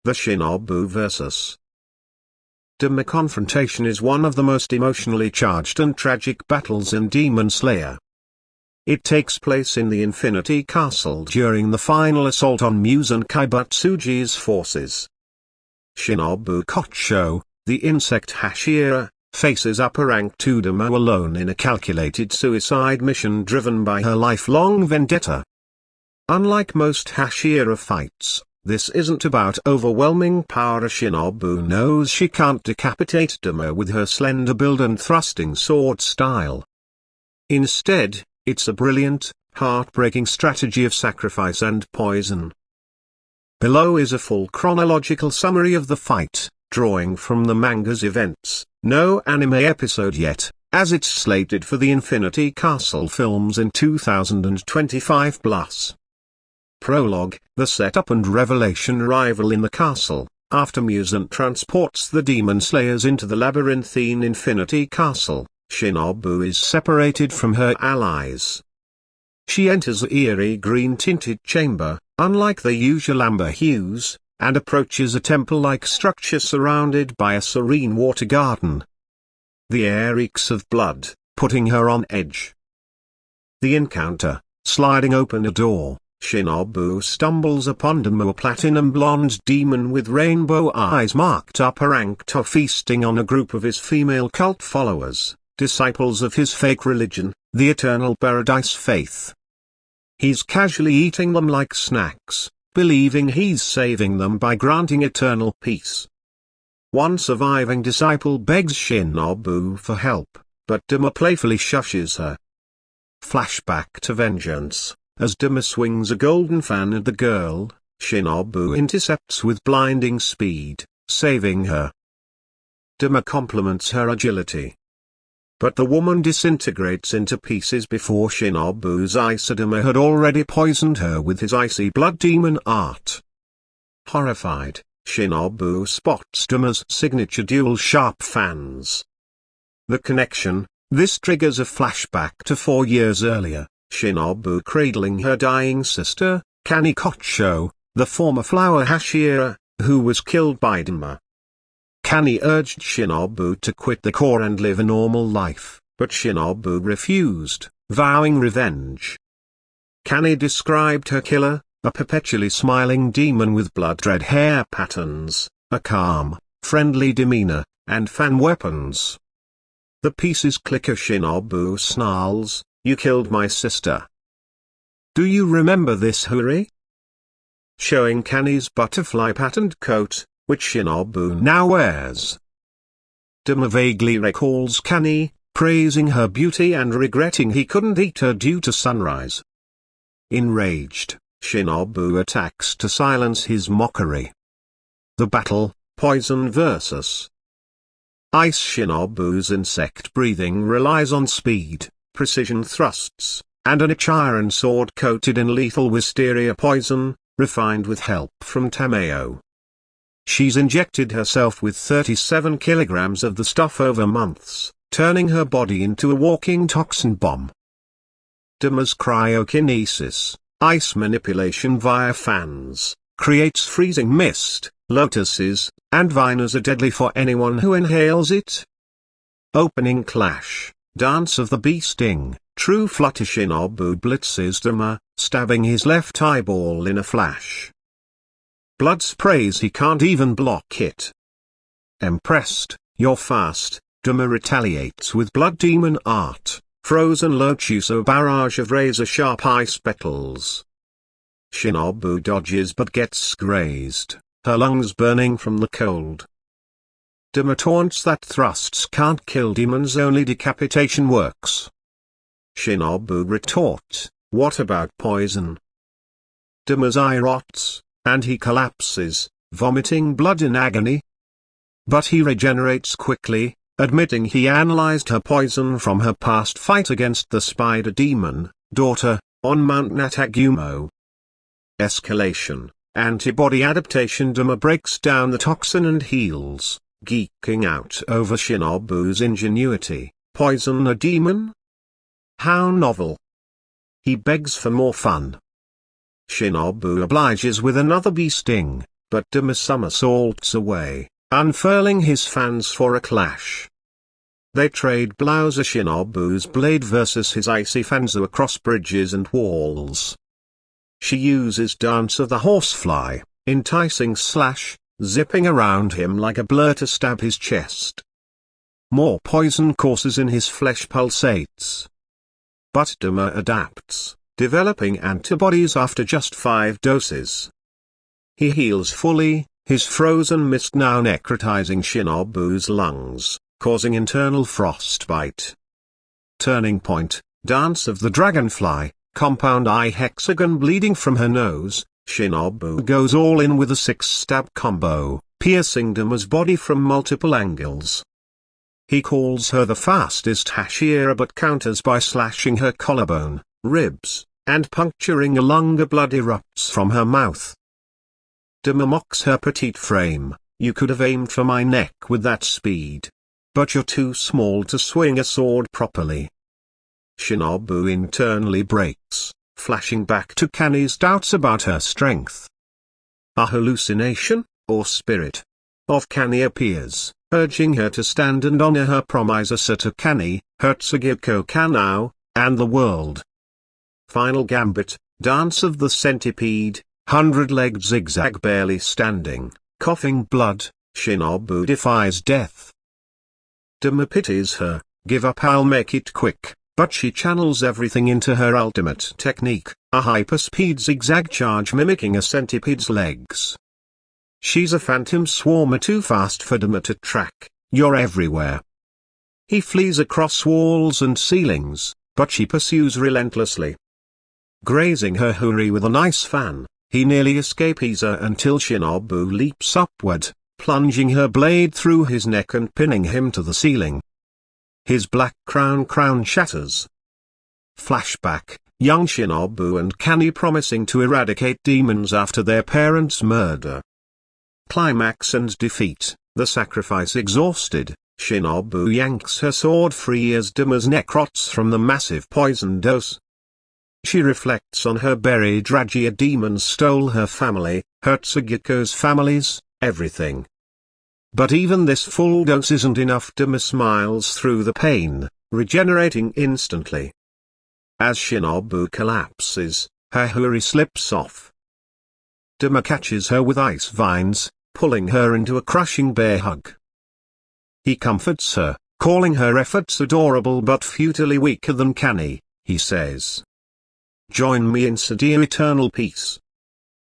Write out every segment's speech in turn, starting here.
The Shinobu vs. Doma confrontation is one of the most emotionally charged and tragic battles in Demon Slayer. It takes place in the Infinity Castle during the final assault on Muzan Kaibatsuji's forces. Shinobu Kocho, the insect Hashira, faces upper rank to Doma alone in a calculated suicide mission driven by her lifelong vendetta. Unlike most Hashira fights, this isn't about overwhelming power. Shinobu knows she can't decapitate Doma with her slender build and thrusting sword style. Instead, it's a brilliant, heartbreaking strategy of sacrifice and poison. Below is a full chronological summary of the fight, drawing from the manga's events. No anime episode yet, as it's slated for the Infinity Castle films in 2025 plus. Prologue: the setup and revelation. Arrival in the castle. After Muzan transports the Demon Slayers into the labyrinthine Infinity Castle, Shinobu is separated from her allies. She enters the eerie green-tinted chamber, unlike the usual amber hues, and approaches a temple-like structure surrounded by a serene water garden. The air reeks of blood, putting her on edge. The encounter: sliding open a door, Shinobu stumbles upon Doma, a platinum blonde demon with rainbow eyes marked upper rank, feasting on a group of his female cult followers, disciples of his fake religion, the Eternal Paradise Faith. He's casually eating them like snacks, believing he's saving them by granting eternal peace. One surviving disciple begs Shinobu for help, but Doma playfully shushes her. Flashback to vengeance. As Doma swings a golden fan at the girl, Shinobu intercepts with blinding speed, saving her. Doma compliments her agility. But the woman disintegrates into pieces before Shinobu's ice. Doma had already poisoned her with his icy blood demon art. Horrified, Shinobu spots Doma's signature dual-sharp fans. The connection: this triggers a flashback to 4 years earlier, Shinobu cradling her dying sister, Kocho, the former flower Hashira, who was killed by Doma. Kani urged Shinobu to quit the core and live a normal life, but Shinobu refused, vowing revenge. Kani described her killer, a perpetually smiling demon with blood-red hair patterns, a calm, friendly demeanor, and fan weapons. The pieces click as Shinobu snarls, "You killed my sister. Do you remember this, Huri?" Showing Kani's butterfly-patterned coat, which Shinobu now wears. Doma vaguely recalls Kani, praising her beauty and regretting he couldn't eat her due to sunrise. Enraged, Shinobu attacks to silence his mockery. The battle: poison vs. ice. Shinobu's insect breathing relies on speed, precision thrusts, and an iron sword coated in lethal wisteria poison, refined with help from Tameo. She's injected herself with 37 kilograms of the stuff over months, turning her body into a walking toxin bomb. Doma's cryokinesis, ice manipulation via fans, creates freezing mist, lotuses, and vines are deadly for anyone who inhales it. Opening clash: dance of the bee sting, true flutter. Shinobu blitzes Doma, stabbing his left eyeball in a flash. Blood sprays, he can't even block it. Impressed, "You're fast," Doma retaliates with blood demon art, frozen lotus, a barrage of razor-sharp ice petals. Shinobu dodges but gets grazed, her lungs burning from the cold. Doma taunts that thrusts can't kill demons, only decapitation works. Shinobu retorts, "What about poison?" Doma's eye rots, and he collapses, vomiting blood in agony. But he regenerates quickly, admitting he analyzed her poison from her past fight against the spider demon, daughter, on Mount Natagumo. Escalation: antibody adaptation. Doma breaks down the toxin and heals, geeking out over Shinobu's ingenuity. Poison a demon? How novel. He begs for more fun. Shinobu obliges with another bee sting, but Doma somersaults away, unfurling his fans for a clash. They trade blows, a Shinobu's blade versus his icy fanzu across bridges and walls. She uses Dance of the Horsefly, enticing slash, zipping around him like a blur to stab his chest. More poison courses in his flesh pulsates. But Doma adapts, developing antibodies after just 5 doses. He heals fully, his frozen mist now necrotizing Shinobu's lungs, causing internal frostbite. Turning point, Dance of the Dragonfly, compound eye hexagon bleeding from her nose. Shinobu goes all in with a 6-stab combo, piercing Doma's body from multiple angles. He calls her the fastest Hashira but counters by slashing her collarbone, ribs, and puncturing a lung. Blood erupts from her mouth. Doma mocks her petite frame. You could have aimed for my neck with that speed. But you're too small to swing a sword properly. Shinobu internally breaks, flashing back to Kani's doubts about her strength. A hallucination, or spirit, of Kani appears, urging her to stand and honor her promise to Kani, Hertsugiko Kanao, and the world. Final gambit, Dance of the Centipede, 100-legged zigzag barely standing, coughing blood, Shinobu defies death. Doma pities her, give up, I'll make it quick, but she channels everything into her ultimate technique, a hyperspeed zigzag charge mimicking a centipede's legs. She's a phantom swarmer too fast for Doma to track. You're everywhere. He flees across walls and ceilings, but she pursues relentlessly. Grazing her huri with an ice fan, he nearly escapes her until Shinobu leaps upward, plunging her blade through his neck and pinning him to the ceiling. His black crown shatters. Flashback, young Shinobu and Kani promising to eradicate demons after their parents' murder. Climax and defeat, the sacrifice exhausted, Shinobu yanks her sword free as Doma's neck rots from the massive poison dose. She reflects on her buried Rajia. Demons stole her family, Hertsugiko's families, everything. But even this full dose isn't enough. Doma smiles through the pain, regenerating instantly. As Shinobu collapses, her huri slips off. Doma catches her with ice vines, pulling her into a crushing bear hug. He comforts her, calling her efforts adorable but futilely weaker than Kani, he says. Join me in Sadia eternal peace.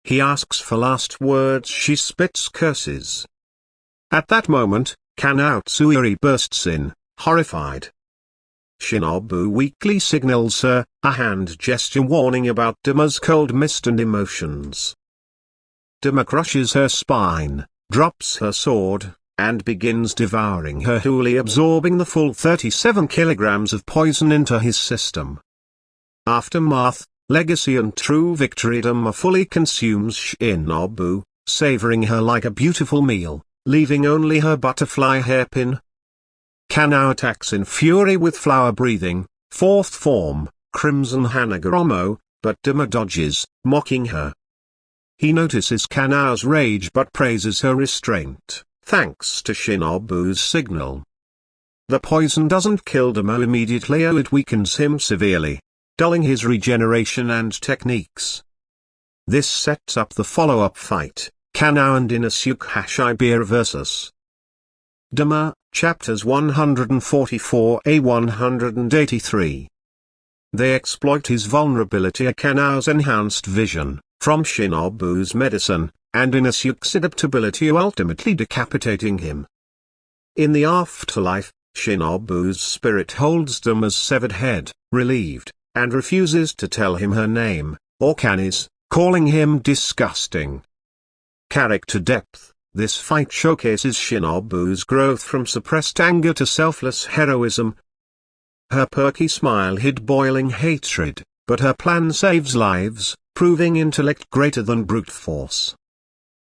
He asks for last words. She spits curses. At that moment, Kanao Tsuiri bursts in, horrified. Shinobu weakly signals her, a hand gesture warning about Doma's cold mist and emotions. Doma crushes her spine, drops her sword, and begins devouring her huli, absorbing the full 37 kilograms of poison into his system. Aftermath, legacy and true victory. Doma fully consumes Shinobu, savoring her like a beautiful meal, leaving only her butterfly hairpin. Kanao attacks in fury with flower breathing, fourth form, Crimson Hanagoromo, but Doma dodges, mocking her. He notices Kanao's rage but praises her restraint, thanks to Shinobu's signal. The poison doesn't kill Doma immediately, it weakens him severely, dulling his regeneration and techniques. This sets up the follow-up fight, Kanao and Inosuke Hashibira vs. Doma, chapters 144a-183. They exploit his vulnerability, Kanao's enhanced vision, from Shinobu's medicine, and Inosuke's adaptability, ultimately decapitating him. In the afterlife, Shinobu's spirit holds Doma's severed head, relieved, and refuses to tell him her name, or Kani's, calling him disgusting. Character depth. This fight showcases Shinobu's growth from suppressed anger to selfless heroism. Her perky smile hid boiling hatred, but her plan saves lives, proving intellect greater than brute force.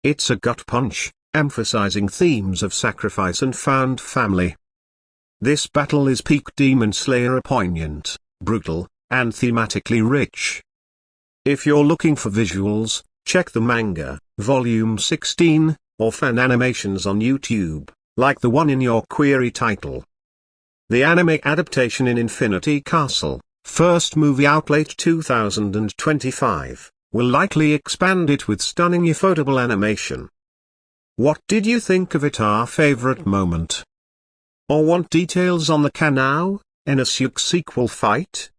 It's a gut punch, emphasizing themes of sacrifice and found family. This battle is peak Demon Slayer, poignant, brutal, and thematically rich. If you're looking for visuals, check the manga. Volume 16, or fan animations on YouTube, like the one in your query title. The anime adaptation in Infinity Castle, first movie out late 2025, will likely expand it with stunning ufotable animation. What did you think of it? Our favorite moment? Or want details on the Kanao, Inosuke sequel fight?